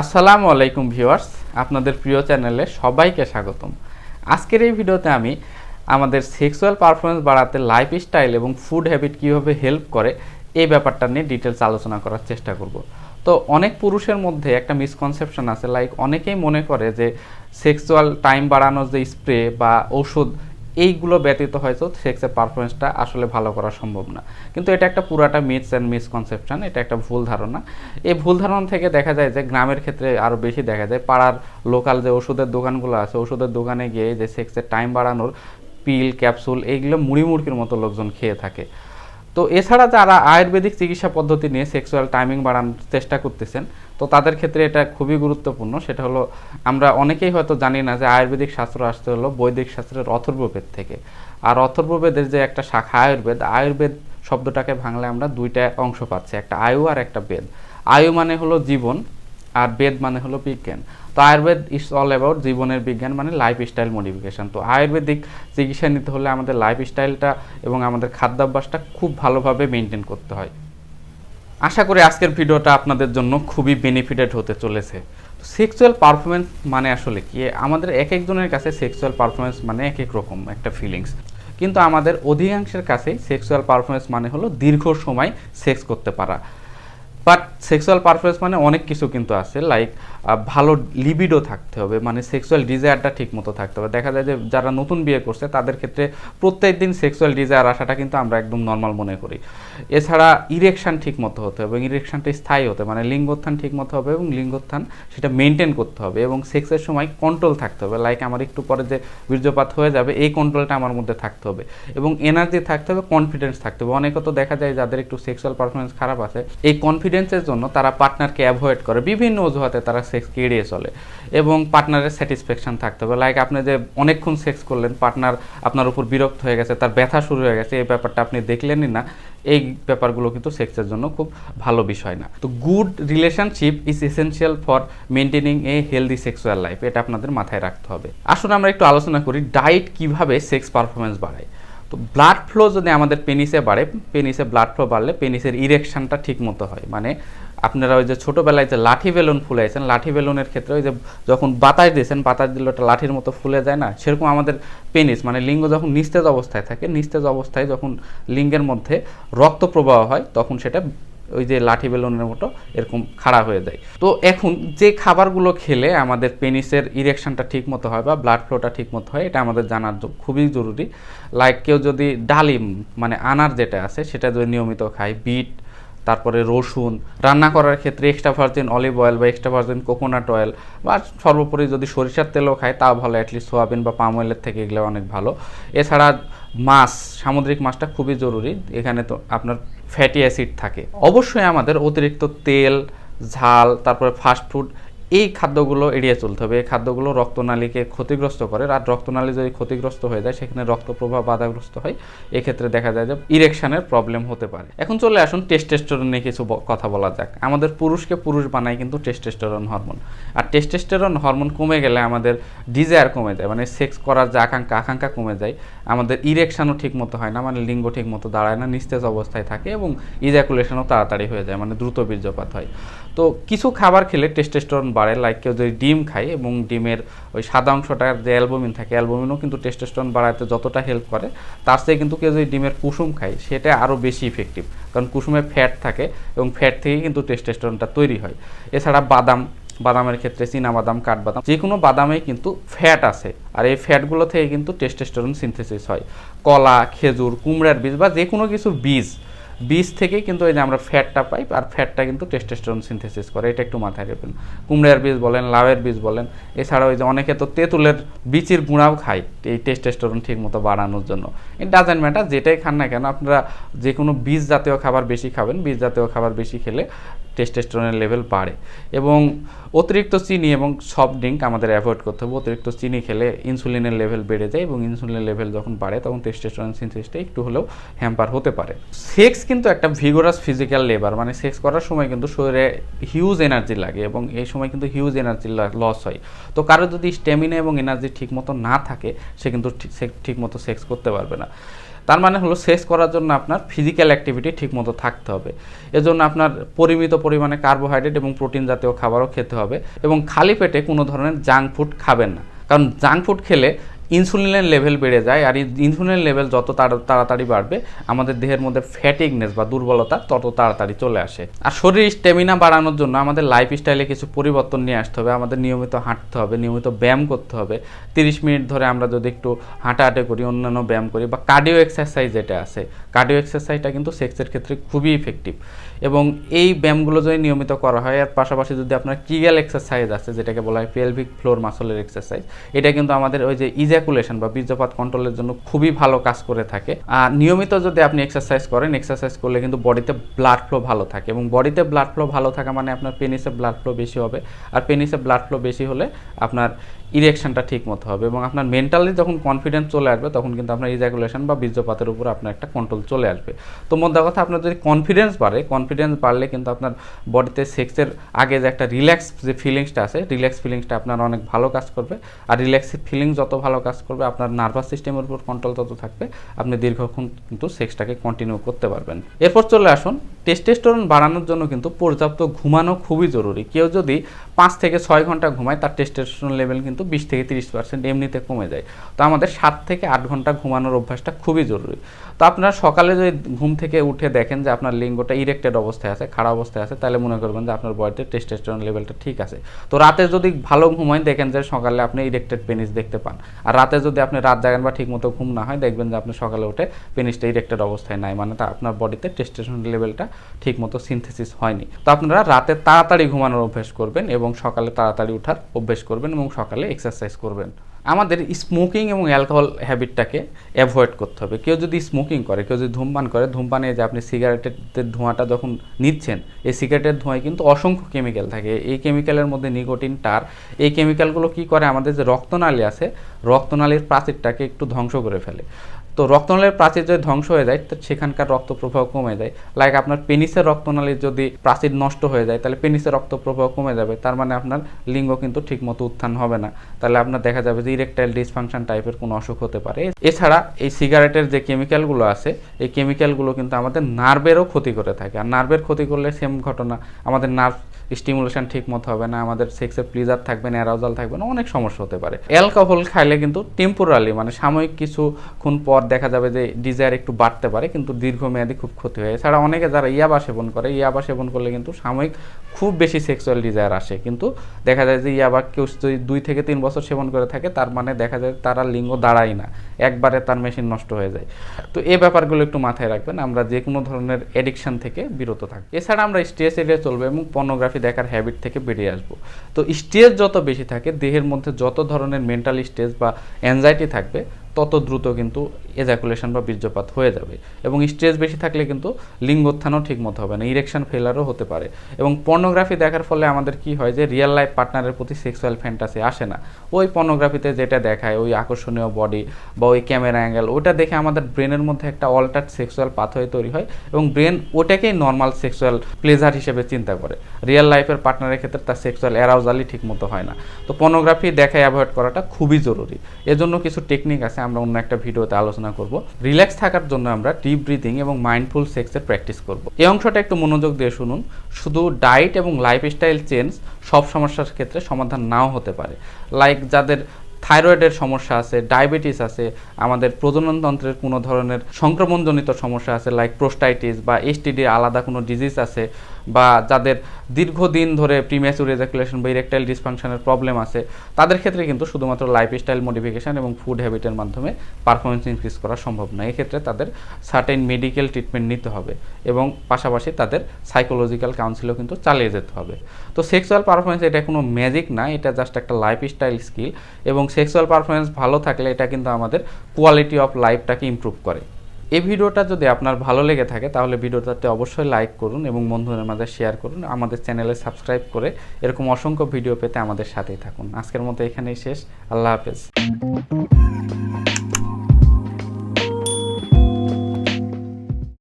আসসালামু আলাইকুম ভিউয়ার্স, আপনাদের প্রিয় চ্যানেলে সবাইকে স্বাগতম। আজকের এই ভিডিওতে আমি আমাদের সেক্সুয়াল পারফরমেন্স বাড়াতে লাইফস্টাইল এবং ফুড হ্যাবিট কীভাবে হেল্প করে এই ব্যাপারটা নিয়ে ডিটেলস আলোচনা করার চেষ্টা করব। তো অনেক পুরুষের মধ্যে একটা মিসকনসেপশন আছে, লাইক অনেকেই মনে করে যে সেক্সুয়াল টাইম বাড়ানোর যে স্প্রে বা ওষুধ এইগুলো ব্যতীত হয়তো সেক্সের পারফরমেন্সটা আসলে ভালো করা সম্ভব না। কিন্তু এটা একটা পুরাটা মিথস অ্যান্ড মিসকনসেপশন, এটা একটা ভুল ধারণা। এই ভুল ধারণা থেকে দেখা যায় যে গ্রামের ক্ষেত্রে আরও বেশি দেখা যায়, পাড়ার লোকাল যে ওষুধের দোকানগুলো আছে, ওষুধের দোকানে গিয়ে যে সেক্সের টাইম বাড়ানোর পিল ক্যাপসুল এইগুলো মুড়ি মুড়কির মতো লোকজন খেয়ে থাকে। তো এছাড়া যারা আয়ুর্বেদিক চিকিৎসা পদ্ধতি নিয়ে সেক্সুয়াল টাইমিং বাড়ানোর চেষ্টা করতেছেন, তো তাদের ক্ষেত্রে এটা খুবই গুরুত্বপূর্ণ। সেটা হলো, আমরা অনেকেই হয়তো জানি না যে আয়ুর্বেদিক শাস্ত্র আসতে হলো বৈদিক শাস্ত্রের অথর্ববেদ থেকে। আর অথর্ববেদের যে একটা শাখা আয়ুর্বেদ, আয়ুর্বেদ শব্দটাকে ভাঙলে আমরা দুইটা অংশ পাচ্ছি, একটা আয়ু আর একটা বেদ। আয়ু মানে হলো জীবন, আর বেদ মানে হলো বিজ্ঞান। তো আয়ুর্বেদ ইজ অল অ্যাবাউট জীবনের বিজ্ঞান, মানে লাইফস্টাইল মডিফিকেশন। তো আয়ুর্বেদিক চিকিৎসা নিতে হলে আমাদের লাইফস্টাইলটা এবং আমাদের খাদ্যাভ্যাসটা খুব ভালোভাবে মেনটেন করতে হয়। আশা করি আজকের ভিডিওটা আপনাদের জন্য খুবই বেনিফিটেড হতে চলেছে। সেক্সুয়াল পারফরমেন্স মানে আসলে কি, আমাদের এক একজনের কাছে সেক্সুয়াল পারফরমেন্স মানে এক এক রকম একটা ফিলিংস, কিন্তু আমাদের অধিকাংশের কাছেই সেক্সুয়াল পারফরমেন্স মানে হলো দীর্ঘ সময় সেক্স করতে পারা। বাট সেক্সুয়াল পারফরমেন্স মানে অনেক কিছু কিন্তু আছে, লাইক ভালো লিবিডো থাকতে হবে, মানে সেক্সুয়াল ডিজায়ারটা ঠিক মতো থাকতে হবে। দেখা যায় যে যারা নতুন বিয়ে করছে তাদের ক্ষেত্রে প্রত্যেক দিন সেক্সুয়াল ডিজায়ার আসাটা কিন্তু আমরা একদম নর্মাল মনে করি। এছাড়া ইরেকশান ঠিক মতো হতে হবে এবং ইরেকশানটা স্থায়ী হতে, মানে লিঙ্গোত্থান ঠিক মতো হবে এবং লিঙ্গোত্থান সেটা মেনটেন করতে হবে এবং সেক্সের সময় কন্ট্রোল থাকতে হবে, লাইক আমার একটু পরে যে বীর্যপাত হয়ে যাবে এই কন্ট্রোলটা আমার মধ্যে থাকতে হবে এবং এনার্জি থাকতে হবে, কনফিডেন্স থাকতে হবে। অনেকে তো দেখা যায় যাদের একটু সেক্সুয়াল পারফরমেন্স খারাপ আছে, এই কনফিডেন্সের জন্য তারা পার্টনারকে অ্যাভয়েড করে, বিভিন্ন অজুহাতে তারা সেক্সকে এড়িয়ে চলে। এবং পার্টনারের স্যাটিসফ্যাকশন থাকতে হবে, লাইক আপনি যে অনেকক্ষণ সেক্স করলেন, পার্টনার আপনার উপর বিরক্ত হয়ে গেছে, তার ব্যথা শুরু হয়ে গেছে, এই ব্যাপারটা আপনি দেখলেনই না, এই ব্যাপারগুলো কিন্তু সেক্সের জন্য খুব ভালো বিষয় না। তো good relationship is essential for maintaining a healthy sexual life, এটা আপনাদের মাথায় রাখতে হবে। আসলে আমরা একটু আলোচনা করি ডায়েট কিভাবে সেক্স পারফরমেন্স বাড়ায়। তো ব্লাড ফ্লো যদি আমাদের পেনিসে বাড়ে, পেনিসে ব্লাড ফ্লো বাড়লে পেনিসের ইরেকশনটা ঠিক মতো হয়। মানে আপনারা ওই যে ছোটোবেলায় যে লাঠি বেলুন ফুলাইছেন, লাঠি বেলুনের ক্ষেত্রে ওই যে যখন বাতাস দিয়েছেন, বাতাস দিলে ওটা লাঠির মতো ফুলে যায় না, সেরকম আমাদের পেনিস মানে লিঙ্গ যখন নিস্তেজ অবস্থায় থাকে, নিস্তেজ অবস্থায় যখন লিঙ্গের মধ্যে রক্ত প্রবাহ হয় তখন সেটা ওই যে লাঠি বেলুনের মতো এরকম খাড়া হয়ে যায়। তো এখন যে খাবারগুলো খেলে আমাদের পেনিসের ইরেকশনটা ঠিক মতো হয় বা ব্লাড ফ্লোটা ঠিক মতো হয়, এটা আমাদের জানার খুবই জরুরি। লাইক কেউ যদি ডালিম মানে আনার যেটা আছে সেটা যদি নিয়মিত খায়, বিট, তারপরে রসুন, রান্না করার ক্ষেত্রে এক্সট্রা ভার্জিন অলিভ অয়েল বা এক্সট্রা ভার্জিন কোকোনাট অয়েল বা সর্বোপরি যদি সরিষার তেলও খায় তাও ভালো, অ্যাটলিস্ট সোয়াবিন বা পাম অয়েলের থেকে এগুলো অনেক ভালো। এছাড়া মাছ, সামুদ্রিক মাছটা খুবই জরুরি, এখানে তো আপনার ফ্যাটি অ্যাসিড থাকে। অবশ্যই আমাদের অতিরিক্ত তেল, ঝাল, তারপরে ফাস্টফুড এই খাদ্যগুলো এড়িয়ে চলতে হবে। এই খাদ্যগুলো রক্তনালীকে ক্ষতিগ্রস্ত করে, আর রক্তনালী যদি ক্ষতিগ্রস্ত হয়ে যায় সেখানে রক্ত প্রবাহ বাধাগ্রস্ত হয়, এক্ষেত্রে দেখা যায় যে ইরেকশনের প্রবলেম হতে পারে। এখন চলে আসুন টেস্টোস্টেরন নিয়ে কিছু কথা বলা যাক। আমাদের পুরুষকে পুরুষ বানায় কিন্তু টেস্টোস্টেরন হরমোন, আর টেস্টোস্টেরন হরমোন কমে গেলে আমাদের ডিজায়ার কমে যায়, মানে সেক্স করার যে আকাঙ্ক্ষা কমে যায়। আমাদের ইরেকশনও ঠিক মতো হয় না, মানে লিঙ্গ ঠিক মতো দাঁড়ায় না, নিস্তেজ অবস্থায় থাকে এবং ইজাকুলেশনও তাড়াতাড়ি হয়ে যায়, মানে দ্রুত বীর্যপাত হয়। তো কিছু খাবার খেলে টেস্টোস্টেরন বাড়ে, লাইক কেউ যদি ডিম খায় এবং ডিমের ওই সাদা অংশটার যে অ্যালবুমিন থাকে, অ্যালবুমিনও কিন্তু টেস্টোস্টেরন বাড়াতে যতটা হেল্প করে তার চেয়ে কিন্তু কেউ যদি ডিমের কুসুম খায় সেটা আরও বেশি ইফেক্টিভ, কারণ কুসুমে ফ্যাট থাকে এবং ফ্যাট থেকেই কিন্তু টেস্টোস্টেরনটা তৈরি হয়। এছাড়া বাদামের ক্ষেত্রে চীনাবাদাম, কাঠবাদাম, যে কোনো বাদামেই কিন্তু ফ্যাট আছে, আর এই ফ্যাটগুলো থেকে কিন্তু টেস্টোস্টেরন সিনথেসিস হয়। কলা, খেজুর, কুমড়ার বীজ বা যে কোনো কিছু বীজ থেকেই কিন্তু এই যে আমরা ফ্যাটটা পাই, আর ফ্যাটটা কিন্তু টেস্টোস্টেরন সিনথেসিস করে, এটা একটু মাথায় রাখবেন। কুমড়ার বীজ বলেন, লাউয়ের বীজ বলেন, এছাড়াও ওই যে অনেকে তো তেঁতুলের বীচির গুঁড়াও খায় এই টেস্টোস্টেরন ঠিক মতো বাড়ানোর জন্য। ইট ডাজেন্ট ম্যাটার যেটাই খান না কেন, আপনারা যে কোনো বীজ জাতীয় খাবার বেশি খাবেন, বীজ জাতীয় খাবার বেশি খেলে টেস্টোস্টেরনের লেভেল বাড়ে। এবং অতিরিক্ত চিনি এবং সফট ড্রিঙ্ক আমাদের অ্যাভয়েড করতে হবে। অতিরিক্ত চিনি খেলে ইনসুলিনের লেভেল বেড়ে যায় এবং ইনসুলিনের লেভেল যখন বাড়ে তখন টেস্টোস্টেরন সিনথেসিসটা একটু হলেও হ্যাম্পার হতে পারে। সেক্স কিন্তু একটা ভিগোরাস ফিজিক্যাল লেবার, মানে সেক্স করার সময় কিন্তু শরীরে হিউজ এনার্জি লাগে এবং এই সময় কিন্তু হিউজ এনার্জি লস হয়। তো কারো যদি স্ট্যামিনা এবং এনার্জি ঠিক মতো না থাকে সে কিন্তু ঠিক মতো সেক্স করতে পারবে না। তার মানে হলো সেক্স করার জন্য আপনার ফিজিক্যাল অ্যাক্টিভিটি ঠিকমতো থাকতে হবে। এজন্য আপনার পরিমিত পরিমাণে কার্বোহাইড্রেট এবং প্রোটিন জাতীয় খাবারও খেতে হবে এবং খালি পেটে কোনো ধরনের জাঙ্ক ফুড খাবেন না, কারণ জাঙ্ক ফুড খেলে ইনসুলিনের লেভেল বেড়ে যায়, আর ইনসুলিনের লেভেল যত তাড়াতাড়ি বাড়বে আমাদের দেহের মধ্যে ফ্যাটিকনেস বা দুর্বলতা তত তাড়াতাড়ি চলে আসে। আর শরীর স্ট্যামিনা বাড়ানোর জন্য আমাদের লাইফ স্টাইলে কিছু পরিবর্তন নিয়ে আসতে হবে। আমাদের নিয়মিত হাঁটতে হবে, নিয়মিত ব্যায়াম করতে হবে। 30 মিনিট ধরে আমরা যদি একটু হাঁটাহাঁটি করি, অন্যান্য ব্যায়াম করি বা কার্ডিও এক্সারসাইজ যেটা আছে, কার্ডিও এক্সারসাইজটা কিন্তু সেক্সের ক্ষেত্রে খুবই ইফেক্টিভ। এবং এই ব্যায়ামগুলো যদি নিয়মিত করা হয়, আর পাশাপাশি যদি আপনার কিগেল এক্সারসাইজ আছে যেটাকে বলা হয় পেলভিক ফ্লোর মাসলের এক্সারসাইজ, এটা কিন্তু আমাদের ওই যে ইজাকুলেশন বা বীর্যপাত কন্ট্রোলের জন্য খুবই ভালো কাজ করে থাকে। আর নিয়মিত যদি আপনি এক্সারসাইজ করেন, এক্সারসাইজ করলে কিন্তু বডিতে ব্লাড ফ্লো ভালো থাকে, এবং বডিতে ব্লাড ফ্লো ভালো থাকা মানে আপনার পেনিসে ব্লাড ফ্লো বেশি হবে, আর পেনিসে ব্লাড ফ্লো বেশি হলে আপনার ইরেকশনটা ঠিক মতো হবে, এবং আপনার মেন্টালি যখন কনফিডেন্স চলে আসবে তখন কিন্তু আপনার ইজাকুলেশন বা বীর্যপাতের উপর আপনার একটা কন্ট্রোল চলে আসবে। তো মোদ্দা কথা, আপনার যদি কনফিডেন্স বাড়লে কিন্তু আপনার বডিতে সেক্সের আগে যে একটা রিল্যাক্স যে ফিলিংসটা আছে, রিল্যাক্স ফিলিংসটা আপনার অনেক ভালো কাজ করবে। আর রিল্যাক্স ফিলিং যত ভালো কাজ করবে, আপনার নার্ভাস সিস্টেমের উপর কন্ট্রোল তত থাকবে, আপনি দীর্ঘক্ষণ কিন্তু সেক্সটাকে কন্টিনিউ করতে পারবেন। এরপর চলে আসুন, টেস্টোস্টেরন বাড়ানোর জন্য কিন্তু পর্যাপ্ত ঘুমানো খুবই জরুরি। কেউ যদি 5 থেকে 6 ঘন্টা ঘুমায়, তার টেস্টোস্টেরন লেভেল কিন্তু 20 থেকে 30% এমনিতে কমে যায়। তো আমাদের 7 থেকে 8 ঘন্টা ঘুমানোর অভ্যাসটা খুবই জরুরি। তো আপনারা সকালে যদি ঘুম থেকে উঠে দেখেন যে আপনার লিঙ্গটা ইরেক্টেড অবস্থায় আছে, খাড়া অবস্থায় আছে, তাহলে মনে করবেন যে আপনার বডিতে টেস্টোস্টেরন লেভেলটা ঠিক আছে। তো রাতে যদি ভালো ঘুমায়, দেখেন যে সকালে আপনি ইরেক্টেড পেনিস দেখতে পান। আর রাতে যদি আপনি রাত জাগেন বা ঠিকমতো ঘুম না হয়, দেখবেন যে আপনি সকালে উঠে পেনিসটা ইরেক্টেড অবস্থায় নাই, মানে তা আপনার বডিতে টেস্টোস্টেরন লেভেলটা ঠিকমতো সিনথেসিস হয়নি। তো আপনারা রাতে তাড়াতাড়ি ঘুমানোর অভ্যাস করবেন এবং সকালে তাড়াতাড়ি ওঠার অভ্যাস করবেন এবং সকালে এক্সারসাইজ করবেন। আমাদের স্মোকিং এবং অ্যালকোহল হ্যাবিটটাকে অ্যাভয়েড করতে হবে। কেউ যদি স্মোকিং করে, কেউ যদি ধূমপান করে, ধূমপানে যে আপনি সিগারেটের ধোঁয়াটা যখন নিচ্ছেন, এই সিগারেটের ধোঁয়ায় কিন্তু অসংখ্য কেমিক্যাল থাকে। এই কেমিক্যালের মধ্যে নিকোটিন, টার, এই কেমিক্যালগুলো কি করে, আমাদের যে রক্তনালী আছে, রক্তনালীর প্রাচীরটাকে একটু ধ্বংস করে ফেলে। তো রক্তনালীর প্রাচীর যদি ধ্বংস হয়ে যায়, তো সেখানকার রক্ত প্রবাহ কমে যায়। লাইক আপনার পেনিসের রক্তনালীর যদি প্রাচীর নষ্ট হয়ে যায়, তাহলে পেনিসের রক্ত প্রবাহ কমে যাবে, তার মানে আপনার লিঙ্গ কিন্তু ঠিকমতো উত্থান হবে না। তাহলে আপনার দেখা যাবে যে ইরেকটাইল ডিসফাংশন টাইপের কোনো অসুখ হতে পারে। এছাড়া এই সিগারেটের যে কেমিক্যালগুলো আছে, এই কেমিক্যালগুলো কিন্তু আমাদের নার্ভেরও ক্ষতি করে থাকে। আর নার্ভের ক্ষতি করলে সেম ঘটনা, আমাদের নার্ভ স্টিমুলেশন ঠিক মতো হবে না, আমাদের সেক্সে প্লিজার থাকবে না, অ্যারাউজাল থাকবে না, অনেক সমস্যা হতে পারে। অ্যালকোহল খাইলে কিন্তু টেম্পোরালি, মানে সাময়িক কিছুক্ষণ পর দেখা যাবে যে ডিজায়ার একটু বাড়তে পারে, কিন্তু দীর্ঘমেয়াদী খুব ক্ষতি হয়। এছাড়া অনেকে যারা ইয়াবা সেবন করে, ইয়াবা সেবন করলে কিন্তু সাময়িক খুব বেশি সেক্সুয়াল ডিজায়ার আসে, কিন্তু দেখা যায় যে ইয়াবা কেউ যদি 2 থেকে 3 বছর সেবন করে থাকে, তার মানে দেখা যায় তারা লিঙ্গ দাঁড়ায় না, একবারে তার মেশিন নষ্ট হয়ে যায়। তো এই ব্যাপারগুলো একটু মাথায় রাখবেন, আমরা যে কোনো ধরনের অ্যাডিকশন থেকে বিরত থাকবো। এছাড়া আমরা স্ট্রেস এড়িয়ে চলবো এবং পর্নোগ্রাফি দেখার হ্যাবিট থেকে বেরিয়ে আসবো। তো স্ট্রেস যত বেশি থাকে, দেহের মধ্যে যত ধরনের মেন্টাল স্ট্রেস বা অ্যাংজাইটি থাকবে, তত দ্রুত কিন্তু এজাকুলেশন বা বীর্যপাত হয়ে যাবে। এবং স্ট্রেস বেশি থাকলে কিন্তু লিঙ্গোত্থানও ঠিক মতো হবে না, ইরেকশন ফেলারও হতে পারে। এবং পর্নোগ্রাফি দেখার ফলে আমাদের কি হয়, যে রিয়েল লাইফ পার্টনারের প্রতি সেক্সুয়াল ফ্যান্টাসি আসে না। ওই পর্নোগ্রাফিতে যেটা দেখায়, ওই আকর্ষণীয় বডি বা ওই ক্যামেরা অ্যাঙ্গেল, ওটা দেখে আমাদের ব্রেনের মধ্যে একটা অল্টার্ড সেক্সুয়াল পাথওয়ে তৈরি হয় এবং ব্রেন ওটাকেই নর্মাল সেক্সুয়াল প্লেজার হিসেবে চিন্তা করে। রিয়েল লাইফের পার্টনারের ক্ষেত্রে তার সেক্সুয়াল অ্যারাউজালই ঠিক মতো হয় না। তো পর্নোগ্রাফি দেখায় অ্যাভয়েড করাটা খুবই জরুরি। এজন্য কিছু টেকনিক আছে, আমরা অন্য একটা ভিডিওতে আলোচনা করব। রিল্যাক্স থাকার জন্য আমরা ডিপ ব্রিথিং এবং মাইন্ডফুল সেক্সের প্র্যাকটিস করব। এই অংশটা একটু মনোযোগ দিয়ে শুনুন। শুধু ডায়েট এবং লাইফস্টাইল চেঞ্জ সব সমস্যার ক্ষেত্রে সমাধান নাও হতে পারে। লাইক যাদের থাইরয়েডের সমস্যা আছে, ডায়াবেটিস আছে, আমাদের প্রজননতন্ত্রের কোনো ধরনের সংক্রমণজনিত সমস্যা আছে লাইক প্রোস্টাইটিস বা এসটিডি আলাদা কোনো ডিজিজ আছে, বা যাদের দীর্ঘদিন ধরে প্রিম্যাচুর এজাকুলেশন বা ইরেকটাইল ডিসফাংশনের প্রবলেম আছে, তাদের ক্ষেত্রে কিন্তু শুধুমাত্র লাইফস্টাইল মডিফিকেশন এবং ফুড হ্যাবিটের মাধ্যমে পারফরমেন্স ইনক্রিজ করা সম্ভব না। এক্ষেত্রে তাদের সার্টেন মেডিকেল ট্রিটমেন্ট নিতে হবে এবং পাশাপাশি তাদের সাইকোলজিক্যাল কাউন্সিলও কিন্তু চালিয়ে যেতে হবে। তো সেক্সুয়াল পারফরমেন্স এটা কোনো ম্যাজিক না, এটা জাস্ট একটা লাইফস্টাইল স্কিল, এবং সেক্সুয়াল পারফরমেন্স ভালো থাকলে এটা কিন্তু আমাদের কোয়ালিটি অফ লাইফটাকে ইমপ্রুভ করে। এই ভিডিওটা যদি আপনার ভালো লেগে থাকে, তাহলে ভিডিওটাতে অবশ্যই লাইক করুন এবং বন্ধুদের মাঝে শেয়ার করুন। আমাদের চ্যানেলে সাবস্ক্রাইব করে এরকম অসংখ্য ভিডিও পেতে আমাদের সাথেই থাকুন। আজকের মতো এখানেই শেষ। আল্লাহ হাফেজ।